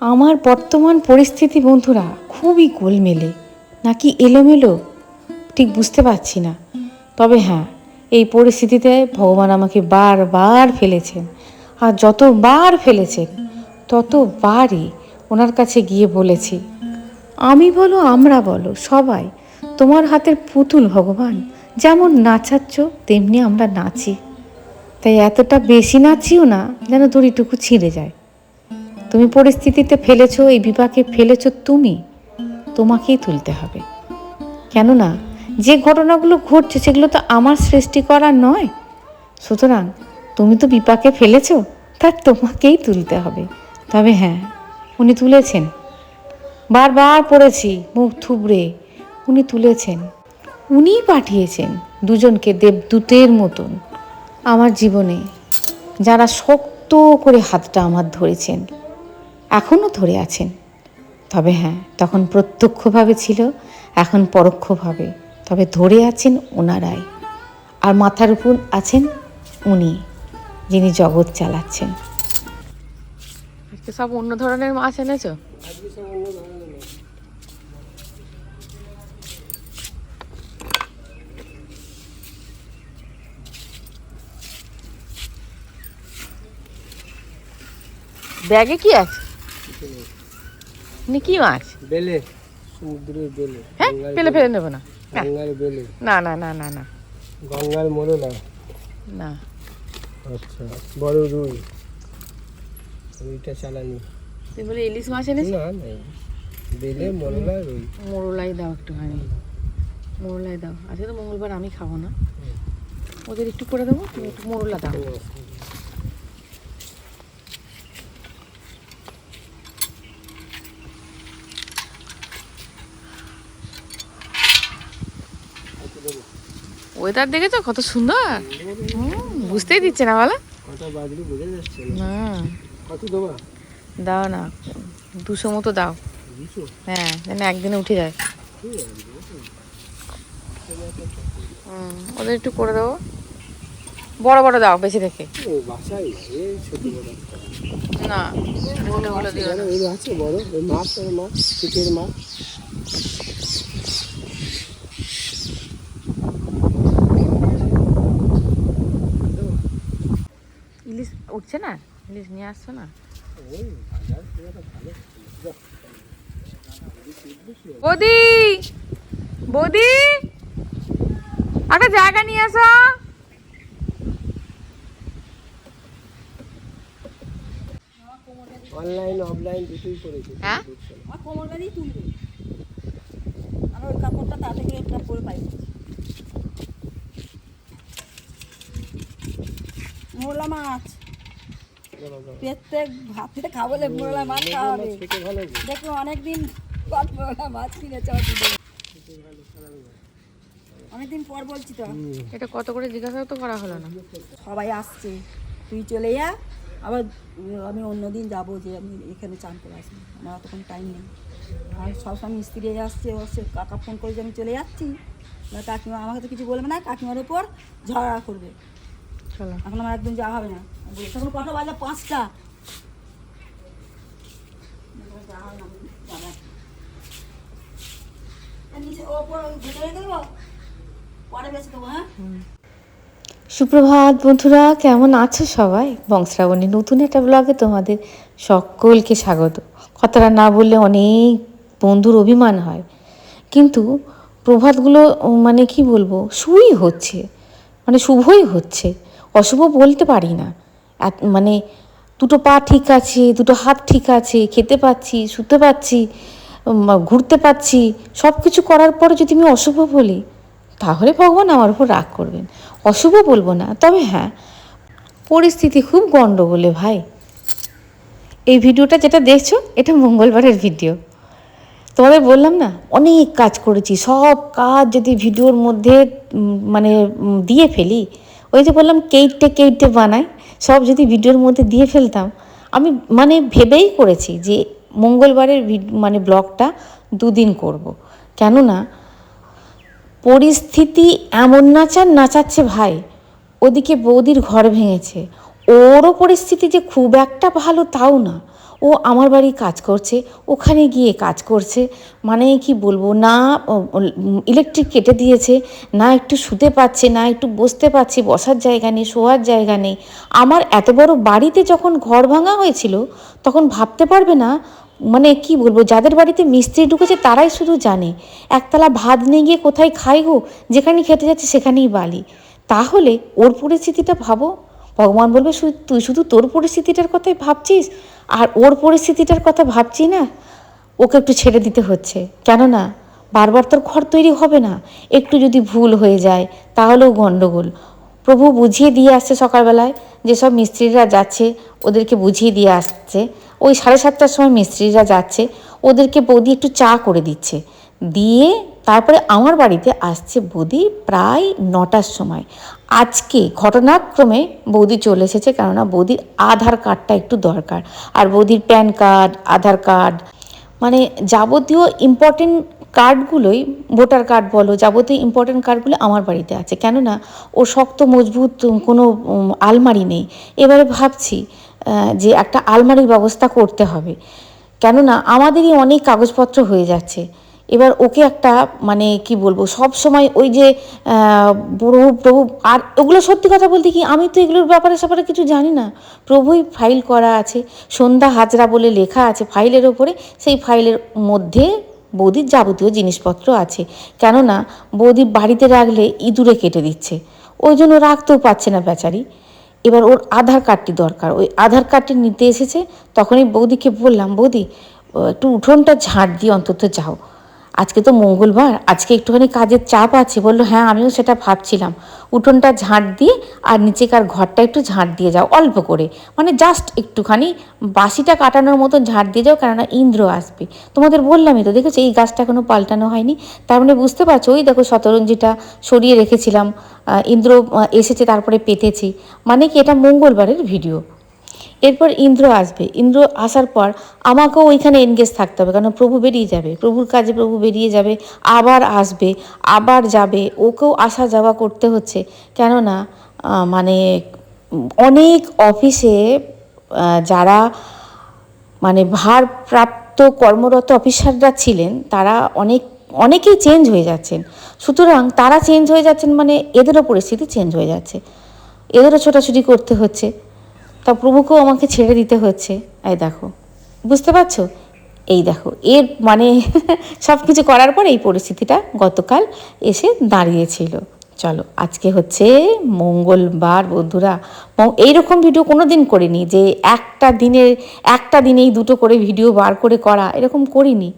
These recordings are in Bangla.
আমার বর্তমান পরিস্থিতি বন্ধুরা খুবই গোলমেলে, নাকি এলোমেলো ঠিক বুঝতে পারছি না। তবে হ্যাঁ, এই পরিস্থিতিতে ভগবান আমাকে বারবার ফেলেছেন, আর যতবার ফেলেছেন ততবারই ওনার কাছে গিয়ে বলেছি, আমি বলো আমরা বলো সবাই তোমার হাতের পুতুল ভগবান, যেমন নাচাচ্ছ তেমনি আমরা নাচি, তাই এতটা বেশি নাচিও না যেন দড়িটুকু ছিঁড়ে যায়। তুমি পরিস্থিতিতে ফেলেছো, এই বিপাকে ফেলেছো তুমি, তোমাকেই তুলতে হবে। কেননা যে ঘটনাগুলো ঘটছে সেগুলো তো আমার সৃষ্টি করা নয়, সুতরাং তুমি তো বিপাকে ফেলেছো, তা তোমাকেই তুলতে হবে। তবে হ্যাঁ, উনি তুলেছেন, বারবার পড়েছি মুখ থুবড়ে, উনি তুলেছেন। উনিই পাঠিয়েছেন দুজনকে দেবদূতের মতন আমার জীবনে, যারা শক্ত করে হাতটা আমার ধরেছেন, এখনও ধরে আছেন। তবে হ্যাঁ, তখন প্রত্যক্ষভাবে ছিল, এখন পরোক্ষভাবে, তবে ধরে আছেন ওনারাই। আর মাথার উপর আছেন উনি, যিনি জগৎ চালাচ্ছেন। সব অন্য ধরনের মাছ এনেছো? ব্যাগে কি আছে? কি মাছ? বেলে, সমুদ্রের বেলে। হ্যাঁ, ফেলে ফেলে নেবো না। গঙ্গার বেলে। না না না না না, গঙ্গার মোরলা। না। আচ্ছা, বড় রুই, রুইটা চালানি। তুই বলে ইলিশ মাছ এনেছিস? না না, বেলে মোরলা রুই। মোরলাই দাও একটুখানি, মোরলাই দাও। আজকে তো মঙ্গলবার, আমি খাবো না, ওদের একটু করে দেবো, তুমি একটু মোরলা দাও। ওয়েদার দেখেছো কত সুন্দর, বুঝতেই দিচ্ছে না বলো। কত বাজলি বুঝে যাচ্ছে না, কত দেবা? দাও না, 200 মতো দাও। হ্যাঁ, যেন একদিনে উঠে যায়। ওদের একটু করে দেবো, বড় বড় দাও বেশি দেখে। না, ছোটগুলো দিও না। আছে বড় মাছ, মাছ চিকের মাছ। ইলিশ উঠছে না, ইলিশ নিয়ে আসছো না? বৌদি, বৌদি, একটা জায়গা নিয়ে আসো। অনলাইন অফলাইন দুটোই করেছি। হ্যাঁ, আমার কোমর বেঁধেই তুলবে, আর ওই কাপড়টা তাতে করে একটা পরে পাই। মোরলা মাছ প্রত্যেক ভাতে খাবলে মোরলা মাছ খাওয়াবে। দেখো অনেকদিন পর মোরলা মাছ কিনেছে, অনেকদিন পর বলছি তো। এটা কত করে জিজ্ঞাসা তো করা হলো না। সবাই আসছে, তুই চলে যা, আবার আমি অন্যদিন যাবো, যে আমি এখানে চান করে আসবো, আমার অতক্ষণ টাইম নেই। আর সবসময় মিস্ত্রি আসছে, হচ্ছে কাকা ফোন করে যে আমি চলে যাচ্ছি, কাকিমা আমাকে তো কিছু বলবে না, কাকিমার ওপর ঝগড়া করবে। চলো, এখন আমার একদিন যাওয়া হবে না। তখন কটা বাজে? 5টা। পরে বেশি দেবো। হ্যাঁ, সুপ্রভাত বন্ধুরা, কেমন আছো সবাই? বংশ্রাবণী নতুন একটা ব্লগে তোমাদের সকলকে স্বাগত। কথাটা না বললে অনেক বন্ধুর অভিমান হয়, কিন্তু প্রভাতগুলো মানে কি বলবো, শুভই হচ্ছে, মানে শুভই হচ্ছে, অশুভ বলতে পারি না। মানে দুটো পা ঠিক আছে, দুটো হাত ঠিক আছে, খেতে পাচ্ছি, শুতে পাচ্ছি, ঘুরতে পাচ্ছি, সব কিছু করার পরে যদি আমি অশুভ বলি, তাহলে ভগবান আমার উপর রাগ করবেন। অশুভ বলবো না, তবে হ্যাঁ, পরিস্থিতি খুব গণ্ডগোলে ভাই। এই ভিডিওটা যেটা দেখছো, এটা মঙ্গলবারের ভিডিও। তোমাদের বললাম না, অনেক কাজ করেছি, সব কাজ যদি ভিডিওর মধ্যে মানে দিয়ে ফেলি, ওই যে বললাম কেইটে কেইটে বানাই, সব যদি ভিডিওর মধ্যে দিয়ে ফেলতাম, আমি মানে ভেবেই করেছি যে মঙ্গলবারের মানে ব্লগটা 2 দিন করব। কেননা পরিস্থিতি এমন নাচাচ্ছে ভাই, ওদিকে বৌদির ঘর ভেঙেছে, ওরও পরিস্থিতি যে খুব একটা ভালো তাও না, ও আমার বাড়ি কাজ করছে, ওখানে গিয়ে কাজ করছে, মানে কি বলবো না, ইলেকট্রিক কেটে দিয়েছে, না একটু শুতে পাচ্ছে, না একটু বসতে পাচ্ছি, বসার জায়গা নেই, শোয়ার জায়গা নেই। আমার এত বড় বাড়িতে যখন ঘর ভাঙা হয়েছিল তখন ভাবতে পারবে না, মানে কি বলবো, যাদের বাড়িতে মিস্ত্রি ঢুকেছে তারাই শুধু জানে একতলা ভাত নিয়ে গিয়ে কোথায় খাই গো, যেখানেই খেতে যাচ্ছে সেখানেই বালি। তাহলে ওর পরিস্থিতিটা ভাবো। ভগবান বলবে তুই শুধু তোর পরিস্থিতিটার কথাই ভাবছিস আর ওর পরিস্থিতিটার কথা ভাবছি না। ওকে একটু ছেড়ে দিতে হচ্ছে, কেননা বারবার তোর ঘর তৈরি হবে না, একটু যদি ভুল হয়ে যায় তাহলেও গণ্ডগোল। প্রভু বুঝিয়ে দিয়ে আসছে সকালবেলায়, যেসব মিস্ত্রিরা যাচ্ছে ওদেরকে বুঝিয়ে দিয়ে আসছে। ওই 7:30টার সময় মিস্ত্রিরা যাচ্ছে, ওদেরকে বৌদি একটু চা করে দিচ্ছে, দিয়ে তারপরে আমার বাড়িতে আসছে বৌদি প্রায় 9টার সময়। আজকে ঘটনাক্রমে বৌদি চলে এসেছে, কেননা বৌদির আধার কার্ডটা একটু দরকার, আর বৌদির প্যান কার্ড, আধার কার্ড, মানে যাবতীয় ইম্পর্টেন্ট কার্ডগুলোই, ভোটার কার্ড বলো, যাবতীয় ইম্পর্টেন্ট কার্ডগুলো আমার বাড়িতে আছে, কেননা ও শক্ত মজবুত কোনো আলমারি নেই। এবারে ভাবছি যে একটা আলমারির ব্যবস্থা করতে হবে, কেননা আমাদেরই অনেক কাগজপত্র হয়ে যাচ্ছে। এবার ওকে একটা, মানে কি বলবো, সব সময় ওই যে প্রভু প্রভু, আর ওগুলো সত্যি কথা বলতে কি আমি তো এগুলোর ব্যাপারে কিছু জানি না। প্রভুই ফাইল করা আছে, সন্ধ্যা হাজরা বলে লেখা আছে ফাইলের ওপরে, সেই ফাইলের মধ্যে বৌদির যাবতীয় জিনিসপত্র আছে, কেননা বৌদি বাড়িতে রাখলে ইঁদুরে কেটে দিচ্ছে, ওই জন্য রাখতেও পারছে না বেচারি। এবার ওর আধার কার্ডটি দরকার, ওই আধার কার্ডটি নিতে এসেছে। তখনই বৌদিকে বললাম, বৌদি একটু উঠোনটা ঝাঁট দিয়ে অন্তত যাও, আজকে তো মঙ্গলবার, আজকে একটুখানি কাজের চাপ আছে। বললো হ্যাঁ আমিও সেটা ভাবছিলাম, উঠোনটা ঝাঁট দিয়ে আর নিচেকার ঘরটা একটু ঝাঁট দিয়ে যাও অল্প করে, মানে জাস্ট একটুখানি বাসিটা কাটানোর মতো ঝাঁট দিয়ে যাও, কেননা ইন্দ্র আসবে। তোমাদের বললামই তো, দেখেছো এই গাছটা এখনও পাল্টানো হয়নি, তার মানে বুঝতে পারছো, ওই দেখো শতরঞ্জিটা সরিয়ে রেখেছিলাম, ইন্দ্র এসেছে তারপরে পেতেছি, মানে কি এটা মঙ্গলবারের ভিডিও। এরপর ইন্দ্র আসবে, ইন্দ্র আসার পর আমাকেও ওইখানে এনগেজ থাকতে হবে, কারণ প্রভু বেরিয়ে যাবে, প্রভুর কাজে প্রভু বেরিয়ে যাবে, আবার আসবে, আবার যাবে, ওকেও আসা যাওয়া করতে হচ্ছে। কেননা মানে অনেক অফিসে যারা মানে ভারপ্রাপ্ত কর্মরত অফিসাররা ছিলেন তারা অনেকেই চেঞ্জ হয়ে যাচ্ছেন। সুতরাং তারা চেঞ্জ হয়ে যাচ্ছেন মানে এদেরও পরিস্থিতি চেঞ্জ হয়ে যাচ্ছে, এদেরও ছোটাছুটি করতে হচ্ছে, তা প্রভুকেও আমাকে ছেড়ে দিতে হচ্ছে। এই দেখো, বুঝতে পারছো, এই দেখো এর মানে সব কিছু করার পর এই পরিস্থিতিটা গতকাল এসে দাঁড়িয়েছিল। চলো, আজকে হচ্ছে মঙ্গলবার বন্ধুরা, এইরকম ভিডিও কোনো দিন করিনি যে একটা দিনেই দুটো করে ভিডিও বার করে করা, এরকম করিনি,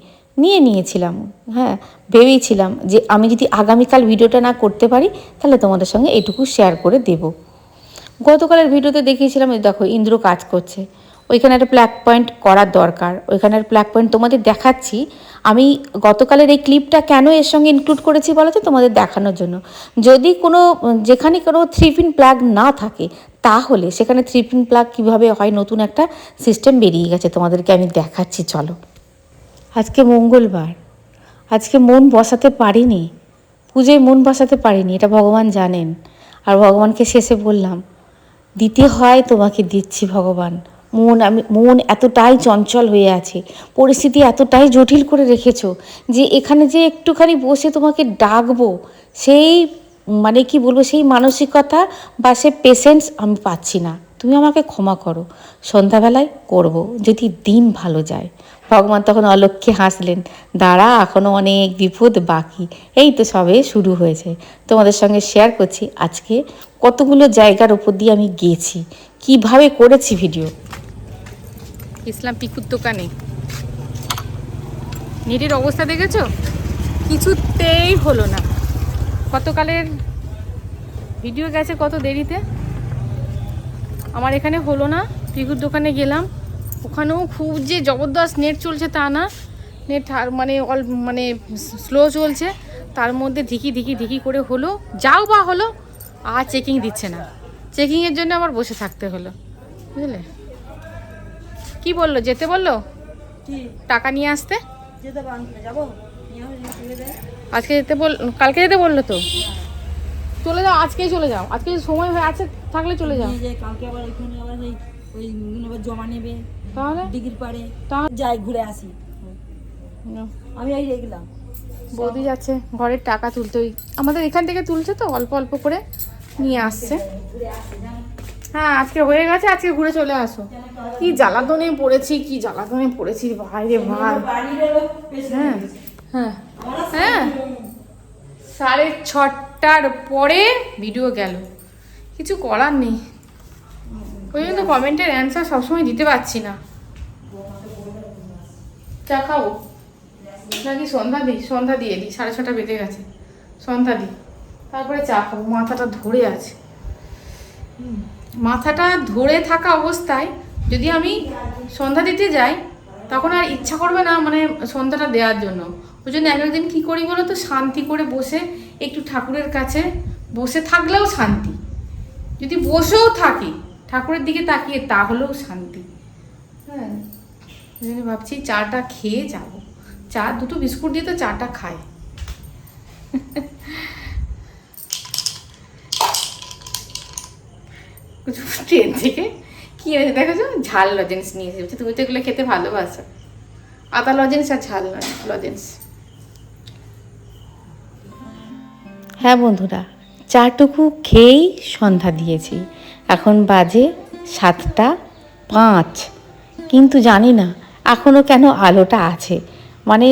নিয়েছিলাম। হ্যাঁ, ভেবেইছিলাম যে আমি যদি আগামীকাল ভিডিওটা না করতে পারি তাহলে তোমাদের সঙ্গে এটুকু শেয়ার করে দেবো। গতকালের ভিডিওতে দেখিয়েছিলাম, দেখো ইন্দ্র কাজ করছে, ওইখানে একটা প্লাগ পয়েন্ট করার দরকার, ওইখানের প্লাগ পয়েন্ট তোমাদের দেখাচ্ছি। আমি গতকালের এই ক্লিপটা কেন এর সঙ্গে ইনক্লুড করেছি বলো তো, তোমাদের দেখানোর জন্য। যদি যেখানে কোনো 3-পিন প্লাগ না থাকে তাহলে সেখানে 3-পিন প্লাগ কীভাবে হয়, নতুন একটা সিস্টেম বেরিয়ে গেছে, তোমাদেরকে আমি দেখাচ্ছি। চলো, আজকে মঙ্গলবার, আজকে মন বসাতে পারিনি, পুজোয় মন বসাতে পারিনি, এটা ভগবান জানেন। আর ভগবানকে শেষে বললাম, দিতে হয় তোমাকে দিচ্ছি ভগবান, মন এতটাই চঞ্চল হয়ে আছে, পরিস্থিতি এতটাই জটিল করে রেখেছো যে এখানে যে একটুখানি বসে তোমাকে ডাকবো, সেই মানে কি বলবো, সেই মানসিকতা বা সে পেশেন্স আমি পাচ্ছি না, তুমি আমাকে ক্ষমা করো, সন্ধ্যাবেলায় করব যদি দিন ভালো যায়। ভগবান তখন অলক্ষ্যে হাসলেন, দাঁড়া এখনও অনেক বিপদ বাকি, এই তো সবে শুরু হয়েছে। তোমাদের সঙ্গে শেয়ার করছি আজকে কতগুলো জায়গার উপর দিয়ে আমি গেছি, কিভাবে করেছি ভিডিও। ইসলাম পিকুর দোকানে নেটের অবস্থা দেখেছো, কিছুতেই হলো না। গতকালের ভিডিও গেছে কত দেরিতে, আমার এখানে হলো না। পিকুর দোকানে গেলাম, ওখানেও খুব যে জবরদস্ত নেট চলছে তা না, নেট মানে স্লো চলছে, তার মধ্যে ধিকি করে হলো, যাও বা হলো, আর চেকিং দিচ্ছে না, চেকিংয়ের জন্য আবার বসে থাকতে হলো, বুঝলে। কি বললো, যেতে বললো কি টাকা নিয়ে আসতে, যেতে যাবো, আজকে যেতে কালকে যেতে বললো তো, চলে যাও, আজকেই চলে যাও, আজকে সময় হয়ে আছে থাকলে চলে যাও। যে কালকে আবার এখানে আবার এই ওই আবার জমা নেবে তাহলে ডিগ্রির পারে তা- যাই ঘুরে আসি। আমি এই দেখলাম বৌদি যাচ্ছে ঘরের টাকা তুলতে, ওই আমাদের এখান থেকে তুলছে তো অল্প অল্প করে নিয়ে আসছে। হ্যাঁ আজকে হয়ে গেছে, আজকে ঘুরে চলে আসো। কি জ্বালাতনে পড়েছি, কি জ্বালাতনে পড়েছি ভাইরে ভাই। হ্যাঁ হ্যাঁ হ্যাঁ 6:30টার পরে ভিডিও গেল, কিছু করার নেই। ওই জন্য কমেন্টের অ্যান্সার সবসময় দিতে পারছি না। চা খাবো নাকি সন্ধ্যা দিই? সন্ধ্যা দিয়ে দিই, 6:30 বেজে গেছে, সন্ধ্যা দিই তারপরে চা খাবো। মাথাটা ধরে আছে, মাথাটা ধরে থাকা অবস্থায় যদি আমি সন্ধ্যা দিতে যাই তখন আর ইচ্ছা করবে না মানে সন্ধ্যাটা দেওয়ার জন্য। ওই জন্য এক একদিন কী করি বলো তো, শান্তি করে বসে একটু ঠাকুরের কাছে বসে থাকলেও শান্তি, যদি বসেও থাকি ঠাকুরের দিকে তাকিয়ে তাহলেও শান্তি। হ্যাঁ ওই জন্য ভাবছি চাটা খেয়ে যাবো। চা 2টো বিস্কুট দিয়ে তো চাটা খাই। ট্রেন থেকে কি এনেছে দেখেছো? ঝাল লজেন্স নিয়ে এসেছে। তুমি তো এগুলো খেতে ভালোবাসো, আদা লজেন্স আর ঝাল লজেন্স। হ্যাঁ বন্ধুরা, চাটুকু খেয়েই সন্ধ্যা দিয়েছি। এখন বাজে 7:05, কিন্তু জানি না এখনও কেন আলোটা আছে। মানে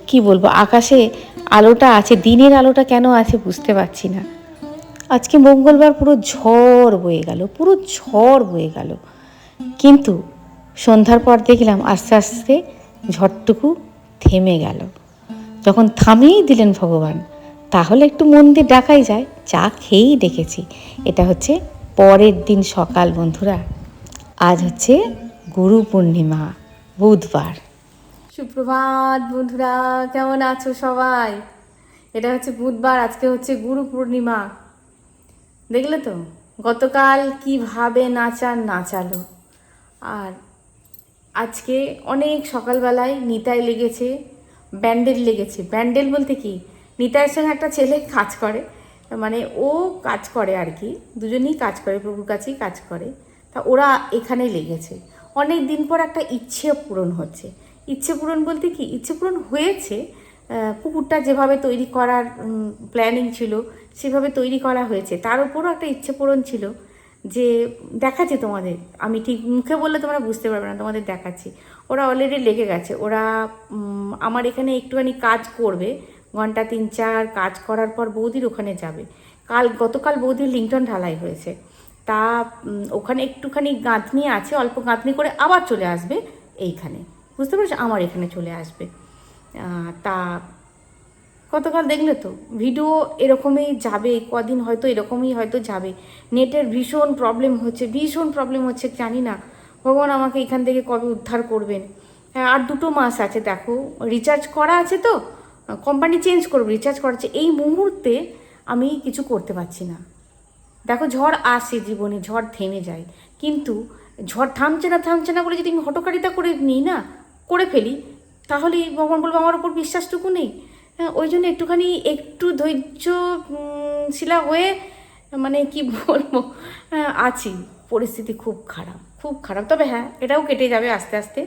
কি বলবো, আকাশে আলোটা আছে, দিনের আলোটা কেন আছে বুঝতে পারছি না। আজকে মঙ্গলবার পুরো ঝড় বয়ে গেল, পুরো ঝড় বয়ে গেল। কিন্তু সন্ধ্যার পর দেখলাম আস্তে আস্তে ঝড়টুকু থেমে গেল। যখন থামিয়েই দিলেন ভগবান, তাহলে একটু মন দিয়ে ডাকাই যায়। চা খেয়েই ডেকেছি। এটা হচ্ছে পরের দিন সকাল বন্ধুরা। আজ হচ্ছে গুরু পূর্ণিমা, বুধবার। সুপ্রভাত বন্ধুরা, কেমন আছো সবাই? এটা হচ্ছে বুধবার, আজকে হচ্ছে গুরু পূর্ণিমা। দেখলে তো গতকাল কিভাবে নাচালো। আর আজকে অনেক সকালবেলায় নিতাই লেগেছে, ব্যান্ডেল লেগেছে। ব্যান্ডেল বলতে কি, নিতাইয়ের সঙ্গে একটা ছেলে কাজ করে, মানে ও কাজ করে আর কি, দুজনেই কাজ করে, প্রভুর কাছেই কাজ করে। তা ওরা এখানে লেগেছে। অনেক দিন পর একটা ইচ্ছে পূরণ হচ্ছে। ইচ্ছে পূরণ বলতে কি, ইচ্ছে পূরণ হয়েছে। পুকুরটা যেভাবে তৈরি করার প্ল্যানিং ছিল সেভাবে তৈরি করা হয়েছে। তার উপরও একটা ইচ্ছে পূরণ ছিল, যে দেখাচ্ছি তোমাদের, আমি ঠিক মুখে বললে তোমরা বুঝতে পারবে না, তোমাদের দেখাচ্ছি। ওরা অলরেডি লেগে গেছে। ওরা আমার এখানে একটুখানি কাজ করবে, ঘন্টা 3-4 কাজ করার পর বৌদির ওখানে যাবে। গতকাল বৌদির লিংটন ঢালাই হয়েছে, তা ওখানে একটুখানি গাঁথনি আছে, অল্প গাঁথনি করে আবার চলে আসবে এইখানে, বুঝতে পারছো, আমার এখানে চলে আসবে। তা গতকাল দেখলে তো ভিডিও এরকমই যাবে, কদিন হয়তো এরকমই হয়তো যাবে। নেটের ভীষণ প্রবলেম হচ্ছে, জানি না ভগবান আমাকে এখান থেকে কবে উদ্ধার করবেন। আর 2 মাস আছে, দেখো রিচার্জ করা আছে তো, কোম্পানি চেঞ্জ করবো, রিচার্জ করাচ্ছে। এই মুহূর্তে আমি কিছু করতে পারছি না। দেখো ঝড় আসে জীবনে, ঝড় থেমে যায়, কিন্তু ঝড় থামছে না বলে যদি আমি হঠকারিতা করে ফেলি, তাহলে ভগবান বলবো আমার ওপর বিশ্বাসটুকু নেই। ওই জন্য একটু ধৈর্যশীলা হয়ে, মানে কি বলবো, আছি। পরিস্থিতি খুব খারাপ, তবে হ্যাঁ এটাও কেটে যাবে আস্তে আস্তে।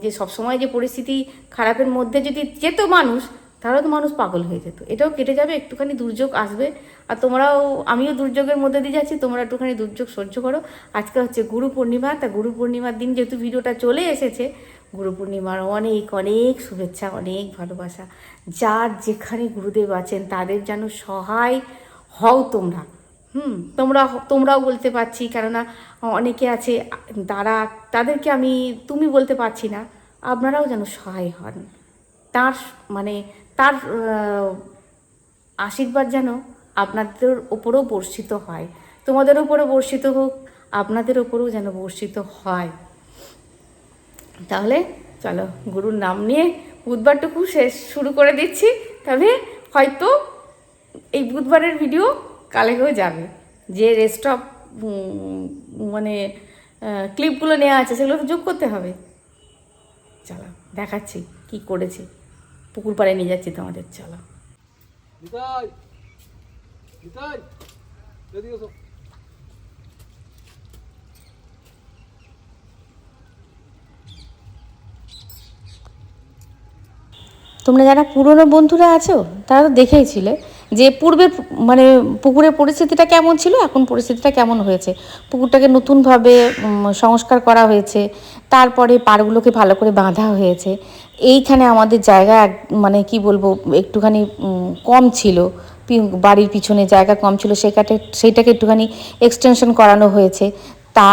যে সবসময় যে পরিস্থিতি খারাপের মধ্যে যদি যেত মানুষ, তাহলে তো মানুষ পাগল হয়ে যেত। এটাও কেটে যাবে, একটুখানি দুর্যোগ আসবে। আর আমিও দুর্যোগের মধ্যে দিয়ে যাচ্ছি, তোমরা একটুখানি দুর্যোগ সহ্য করো। আজকে হচ্ছে গুরু পূর্ণিমা, তা গুরু পূর্ণিমার দিন যেহেতু ভিডিওটা চলে এসেছে, গুরু পূর্ণিমার অনেক অনেক শুভেচ্ছা, অনেক ভালোবাসা। যার যেখানে গুরুদেব আছেন তাদের যেন সহায় হও তোমরা। তোমরাও বলতে পারছি, কেননা অনেকে আছে তাদেরকে আমি তুমি বলতে পারছি না, আপনারাও যেন সহায় হন। তার আশীর্বাদ যেন আপনাদের ওপরেও বর্ষিত হয়, তোমাদের ওপরও বর্ষিত হোক, আপনাদের ওপরেও যেন বর্ষিত হয়। তাহলে চলো গুরুর নাম নিয়ে বুধবারটুকু শুরু করে দিচ্ছি। তবে হয়তো এই বুধবারের ভিডিও কালকেও যাবে, যে রেস্ট অফ মানে ক্লিপগুলো নেওয়া আছে সেগুলো তো যোগ করতে হবে। চলো দেখাচ্ছি কি করেছি, পুকুর পাড়ে নিয়ে যাচ্ছি তোমাদের। চলো তোমরা যারা পুরনো বন্ধুরা আছো তারা তো দেখেইছিলে যে পূর্বের মানে পুকুরের পরিস্থিতিটা কেমন ছিল, এখন পরিস্থিতিটা কেমন হয়েছে। পুকুরটাকে নতুনভাবে সংস্কার করা হয়েছে, তারপরে পাড়গুলোকে ভালো করে বাঁধা হয়েছে। এইখানে আমাদের জায়গা মানে কি বলবো একটুখানি কম ছিল, বাড়ির পিছনে জায়গা কম ছিল, সেইটাকে একটুখানি এক্সটেনশন করানো হয়েছে। তা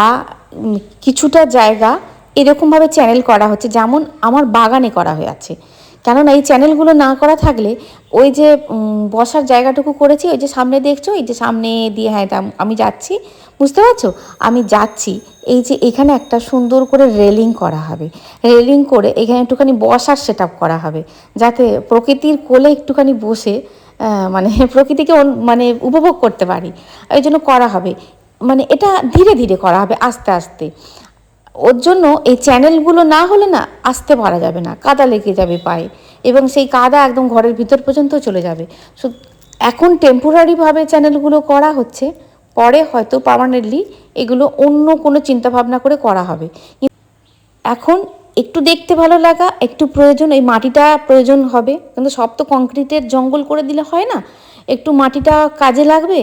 কিছুটা জায়গা এরকমভাবে চ্যানেল করা হচ্ছে, যেমন আমার বাগানে করা হয়ে আছে। কেননা এই চ্যানেলগুলো না করা থাকলে ওই যে বসার জায়গাটুকু করেছি, ওই যে সামনে দেখছো, এই যে সামনে দিয়ে, হ্যাঁ এটা আমি যাচ্ছি, বুঝতে পারছো আমি যাচ্ছি, এই যে এখানে একটা সুন্দর করে রেলিং করা হবে, রেলিং করে এখানে একটুখানি বসার সেট আপ করা হবে, যাতে প্রকৃতির কোলে একটুখানি বসে মানে প্রকৃতিকে মানে উপভোগ করতে পারি, এই জন্য করা হবে। মানে এটা ধীরে ধীরে করা হবে, আস্তে আস্তে। ওর জন্য এই চ্যানেলগুলো না হলে না আসতে পারা যাবে না, কাদা লেগে যাবে পায়ে, এবং সেই কাদা একদম ঘরের ভিতর পর্যন্ত চলে যাবে। সো এখন টেম্পোরারিভাবে চ্যানেলগুলো করা হচ্ছে, পরে হয়তো পার্মানেন্টলি এগুলো অন্য কোনো চিন্তাভাবনা করে করা হবে। এখন একটু দেখতে ভালো লাগা, একটু প্রয়োজন, এই মাটিটা প্রয়োজন হবে, কিন্তু সব তো কংক্রিটের জঙ্গল করে দিলে হয় না, একটু মাটিটা কাজে লাগবে।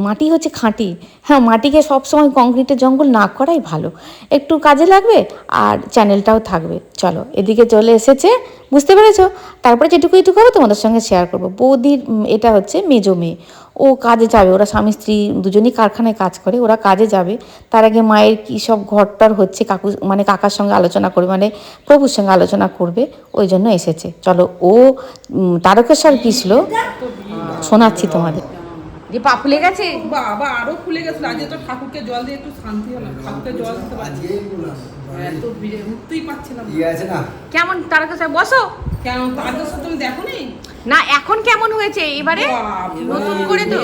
মাটি হচ্ছে খাঁটি, হ্যাঁ মাটিকে সবসময় কংক্রিটের জঙ্গল না করাই ভালো, একটু কাজে লাগবে আর চ্যানেলটাও থাকবে। চলো এদিকে চলে এসেছে, বুঝতে পেরেছো। তারপরে যেটুকু হবে তোমাদের সঙ্গে শেয়ার করবো। বৌদির এটা হচ্ছে মেজো মেয়ে, ও কাজে যাবে, ওরা স্বামী স্ত্রী দুজনেই কারখানায় কাজ করে, ওরা কাজে যাবে। তার আগে মায়ের কী সব ঘরটার হচ্ছে মানে কাকার সঙ্গে আলোচনা করবে, মানে প্রভুর সঙ্গে আলোচনা করবে, ওই জন্য এসেছে। চলো ও তারকেশ্বর গিয়েছিল, শোনাচ্ছি তোমাদের। যে পা ফুলে গেছে, বাবা আরো ফুলে গেছিল। আজকে তো ঠাকুরকে জল দিয়ে একটু শান্তি হলাম, ঠাকুরকে জল দিতে পারছি এত ভিড়ে উঠতেই পারছিলাম না। কেমন তারকেশ্বর বসো, কেন তারকেশ্বর তুমি দেখো নি? না এখন কেমন হয়েছে এবারে নতুন করে তো,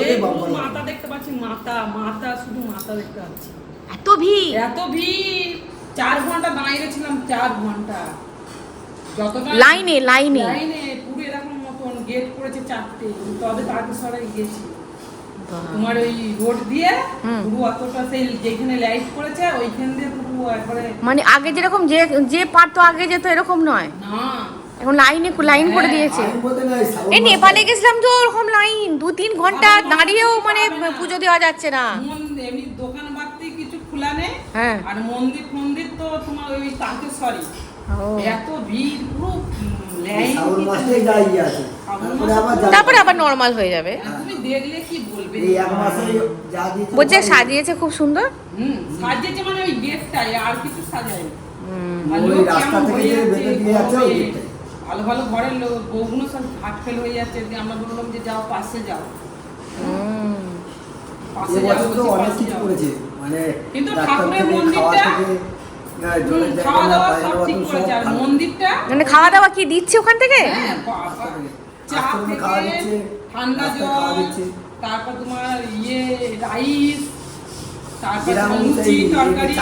মাথা দেখতে পাচ্ছি, মাথা শুধু মাথা দেখতে পাচ্ছি। এত ভিড়, এত ভিড়, 4 ঘন্টা দাঁড়িয়ে গেছিলাম, 4 ঘন্টা যতটা লাইনে লাইনে লাইনে পুরো এরকম মতন গেট করেছে 4টে, তবে তারকেশ্বরে গেছি তোমার ওই রোড দিয়ে পুরো অতটা সেই যেখানে লাইট করেছে ওইখান দিয়ে পুরো একবারে, মানে আগে যেরকম যে পারতো আগে যেত এরকম নয়, না এখন লাইন করে দিয়েছে। এই নেপালে গেছিলাম তো ওরকম লাইন, 2-3 ঘন্টা দাঁড়িয়েও মানে পুজো দেওয়া যাচ্ছে না। এমনি দোকান বাড়তি কিছু খোলা নেই, হ্যাঁ। আর মন্দির তো তোমার ওই তারকেশ্বরী, এত ভিড় পুরো লাইন। তারপরে আবার নর্মাল হয়ে যাবে। তুমি দেখলে কি বলবে, বলছে সাজিয়েছে খুব সুন্দর, সাজিয়েছে মানে ওই গেটটাই, আর কিছু সাজায়নি। ভালো ভালো ঘরের লোক বউগুলো সব ঘাট ফেল হয়ে যাচ্ছে, আমরা বললাম যে যাও পাশে যাও, পাশে যাও, কিন্তু ঠাকুরের মন্দিরটা খাওয়া দাওয়া সব ঠিক করেছে। আর মন্দিরটা মানে খাওয়া দাওয়া কি দিচ্ছে ওখান থেকে? চা থেকে ঠান্ডা জল, তারপর তোমার রাইস, তারপর লুচি তরকারি,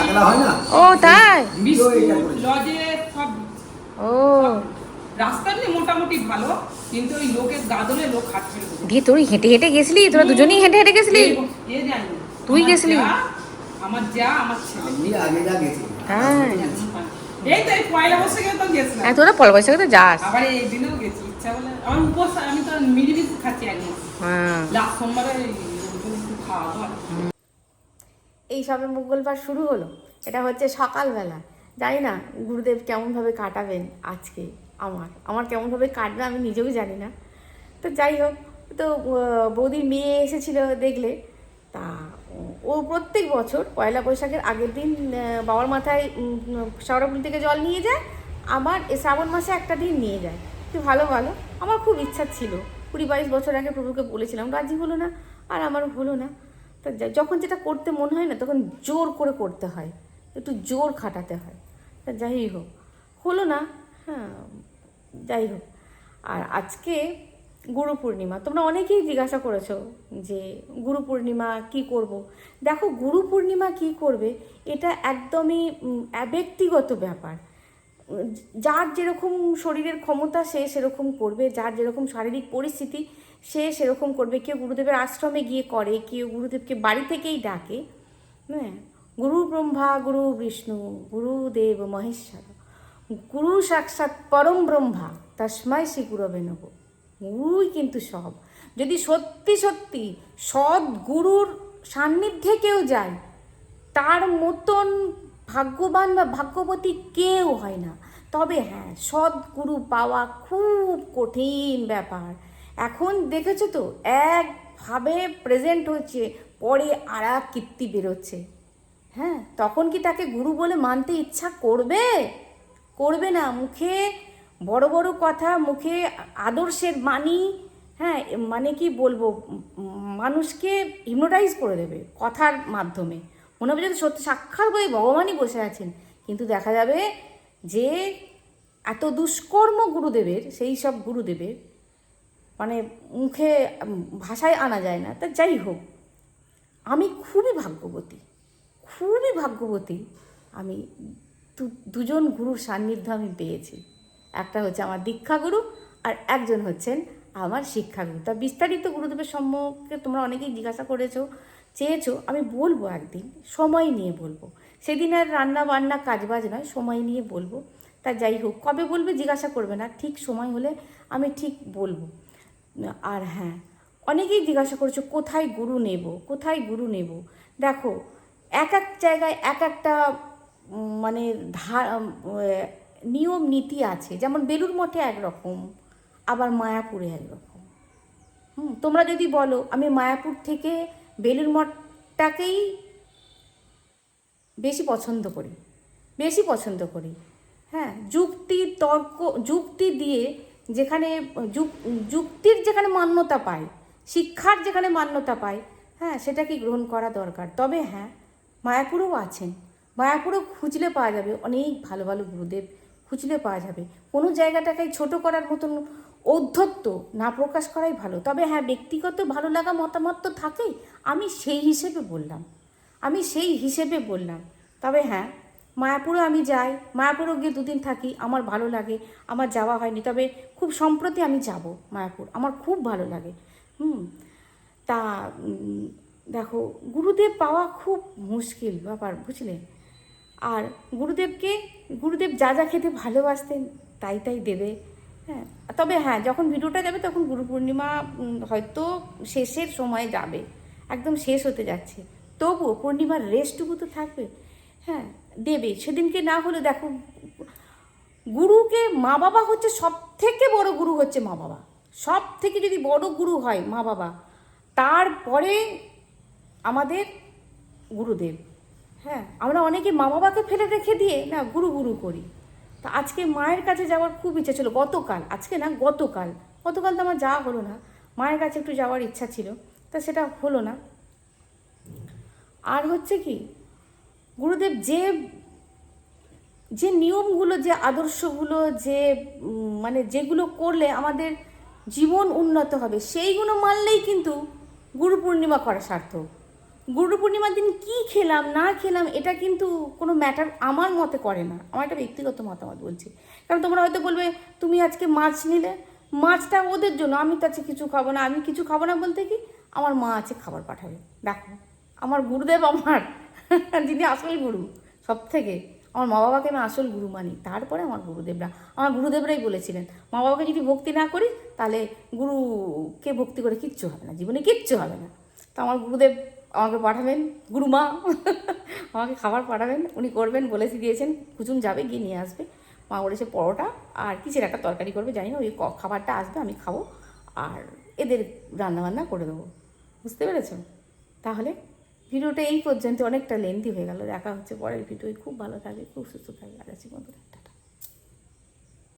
ও তাই, বিস্কুট লজে সব। ও রাস্তা এমনি মোটামুটি ভালো, কিন্তু ওই লোকের গাদলে লোক হাঁটছে। দিয়ে তুই হেঁটে হেঁটে গেছিলি, তোরা দুজনেই হেঁটে হেঁটে গেছিলি? এ জানি তুই গেছিলি? আমার ছেলে, আমি আগে যা গেছি। হ্যাঁ এই তো এই পয়লা বৈশাখে তো গেছিলাম, তোরা পয়লা বৈশাখে তো যাস। আবার এই দিনেও গেছি, ইচ্ছা বলে। আমার উপোস, আমি তো মিলিমিশি খাচ্ছি একদম, হ্যাঁ লাস্ট সোমবারে একটু খাওয়া হয়। এই সবে মঙ্গলবার শুরু হলো, এটা হচ্ছে সকালবেলা। জানি না গুরুদেব কেমনভাবে কাটাবেন আজকে, আমার কেমনভাবে কাটবে আমি নিজেও জানি না। তো যাই হোক, তো বৌদির মেয়ে এসেছিল দেখলে, তা ও প্রত্যেক বছর পয়লা বৈশাখের আগের দিন বাবার মাথায় শ্যাওড়াফুল থেকে জল নিয়ে যায়, আবার শ্রাবণ মাসে একটা দিন নিয়ে যায়। তো ভালো আমার খুব ইচ্ছা ছিল, 20-22 বছর আগে প্রভুকে বলেছিলাম, রাজি হলো না, আর আমার হলো না। তো যখন যেটা করতে মনে হয় না, তখন জোর করে করতে হয়, একটু জোর খাটাতে হয়। তা যাই হোক, হলো না, হ্যাঁ যাই হোক। আর আজকে গুরু পূর্ণিমা, তোমরা অনেকেই জিজ্ঞাসা করেছো যে গুরু পূর্ণিমা কী করব। দেখো, গুরু পূর্ণিমা কী করবে এটা একদমই ব্যক্তিগত ব্যাপার। যার যেরকম শরীরের ক্ষমতা সে সেরকম করবে, যার যেরকম শারীরিক পরিস্থিতি সে সেরকম করবে। কেউ গুরুদেবের আশ্রমে গিয়ে করে, কেউ গুরুদেবকে বাড়ি থেকেই ডাকে। হ্যাঁ, গুরু ব্রহ্মা গুরু বিষ্ণু গুরুদেব মহেশ্বর, গুরু সাক্ষাৎ পরম ব্রহ্মা তস্মাই শ্রী গুরবে নমঃ। গুরুই কিন্তু সব। যদি সত্যি সত্যি সৎ গুরুর সান্নিধ্যে কেউ যায়, তার মতন ভাগ্যবান বা ভাগ্যবতী কেউ হয় না। তবে হ্যাঁ, সৎ গুরু পাওয়া খুব কঠিন ব্যাপার। এখন দেখেছো তো, একভাবে প্রেজেন্ট হচ্ছে, পরে আর এক কীর্তি বেরোচ্ছে। হ্যাঁ, তখন কি তাকে গুরু বলে মানতে ইচ্ছা করবে? করবে না। মুখে বড় বড় কথা, মুখে আদর্শের বাণী, হ্যাঁ মানে কি বলবো, মানুষকে হিপনোটাইজ করে দেবে কথার মাধ্যমে। মনে হবে যদি সত্যি সাক্ষাৎ বই ভগবানই বসে আছেন, কিন্তু দেখা যাবে যে এত দুষ্কর্ম গুরুদেবের, সেই সব গুরুদেবের মানে মুখে ভাষায় আনা যায় না। তা যাই হোক, আমি খুবই ভাগ্যবতী, খুবই ভাগ্যবতী। আমি দুজন গুরুর সান্নিধ্য আমি পেয়েছি। একটা হচ্ছে আমার দীক্ষাগুরু, আর একজন হচ্ছেন আমার শিক্ষাগুরু। তা বিস্তারিত গুরুদেবের সম্পর্কে তোমরা অনেকেই জিজ্ঞাসা চেয়েছো। আমি বলবো একদিন, সময় নিয়ে বলবো। সেদিন আর রান্না বান্না কাজবাজ নয়, সময় নিয়ে বলবো। তা যাই হোক, কবে বলবে জিজ্ঞাসা করবে না, ঠিক সময় হলে আমি ঠিক বলবো। আর হ্যাঁ, অনেকেই জিজ্ঞাসা করেছো কোথায় গুরু নেব, কোথায় গুরু নেব। দেখো, এক এক জায়গায় এক একটা মানে নিয়ম নীতি আছে। যেমন বেলুড় মঠে একরকম, আবার মায়াপুরে একরকম। তোমরা যদি বলো, আমি মায়াপুর থেকে বেলুড় মঠটাকেই বেশি পছন্দ করি। হ্যাঁ, যুক্তি দিয়ে যেখানে যুক্তির যেখানে মান্যতা পায়, শিক্ষার যেখানে মান্যতা পায়, হ্যাঁ সেটাকে গ্রহণ করা দরকার। তবে হ্যাঁ, মায়াপুরেও আছেন, মায়াপুরেও খুঁজলে পাওয়া যাবে অনেক ভালো ভালো গুরুদেব, খুঁজলে পাওয়া যাবে। কোনো জায়গাটাকে ছোট করার মতন ঔদ্ধত্য না প্রকাশ করাই ভালো। তবে হ্যাঁ, ব্যক্তিগত ভালো লাগা মতামত তো থাকেই, আমি সেই হিসেবে বললাম। তবে হ্যাঁ, মায়াপুরে আমি যাই, মায়াপুরেও গিয়ে 2 দিন থাকি, আমার ভালো লাগে। আমার যাওয়া হয়নি, তবে খুব সম্প্রতি আমি যাব মায়াপুর, আমার খুব ভালো লাগে। তা দেখো, গুরুদেব পাওয়া খুব মুশকিল ব্যাপার, বুঝলে। আর গুরুদেব যা যা খেতে ভালোবাসতেন তাই দেবে। হ্যাঁ, তবে হ্যাঁ, যখন ভিডিওটা যাবে তখন গুরু পূর্ণিমা হয়তো শেষের সময় যাবে, একদম শেষ হতে যাচ্ছে। তবুও পূর্ণিমার রেস্টটুকু তো থাকবে। হ্যাঁ, দেবে সেদিনকে। না হলে দেখো, গুরুকে মা বাবা হচ্ছে সব থেকে বড় গুরু, হচ্ছে মা বাবা। সব থেকে যদি বড় গুরু হয় মা বাবা, তারপরে আমাদের গুরুদেব। হ্যাঁ, আমরা অনেকে মা বাবাকে ফেলে রেখে দিয়ে না গুরু করি। তা আজকে মায়ের কাছে যাওয়ার খুব ইচ্ছা ছিল, গতকাল তো আমার যাওয়া হলো না। মায়ের কাছে একটু যাওয়ার ইচ্ছা ছিল, তা সেটা হলো না। আর হচ্ছে কি, গুরুদেব যে নিয়মগুলো, যে আদর্শগুলো, যে মানে যেগুলো করলে আমাদের জীবন উন্নত হবে, সেইগুলো মানলেই কিন্তু গুরু পূর্ণিমা করা সার্থক। গুরু পূর্ণিমার দিন কী খেলাম না খেলাম এটা কিন্তু কোনো ম্যাটার আমার মতে করে না। আমার একটা ব্যক্তিগত মতামত বলছি। কারণ তোমরা হয়তো বলবে, তুমি আজকে মাছ নিলে, মাছটা ওদের জন্য, আমি তো আজকে কিছু খাবো না। আমি কিছু খাবো না বলতে কি, আমার মা আছে খাবার পাঠাবে। দেখো, আমার গুরুদেব, আমার যিনি আসল গুরু সব থেকে, আমার মা বাবাকে আমি আসল গুরু মানি, তারপরে আমার গুরুদেবরাই বলেছিলেন, মা বাবাকে যদি ভক্তি না করি তাহলে গুরুকে ভক্তি করে কিচ্ছু হবে না, জীবনে কিচ্ছু হবে না। তো আমার গুরুদেব আমাকে পাঠাবেন, গুরুমা আমাকে খাবার পাঠাবেন, উনি করবেন, বলেছি দিয়েছেন। কুচুম যাবে, গিয়ে নিয়ে আসবে। মা বলেছে পরোটা আর কিসের একটা তরকারি করবে, জানি না। ওই খাবারটা আসবে, আমি খাবো, আর এদের রান্নাবান্না করে দেবো। বুঝতে পেরেছো? তাহলে ভিডিওটা এই পর্যন্ত, অনেকটা লেন্থি হয়ে গেল। দেখা হচ্ছে পরের ভিডিওয়। খুব ভালো থাকবে, খুব সুস্থ থাকবে। আর আছি বন্ধুরা।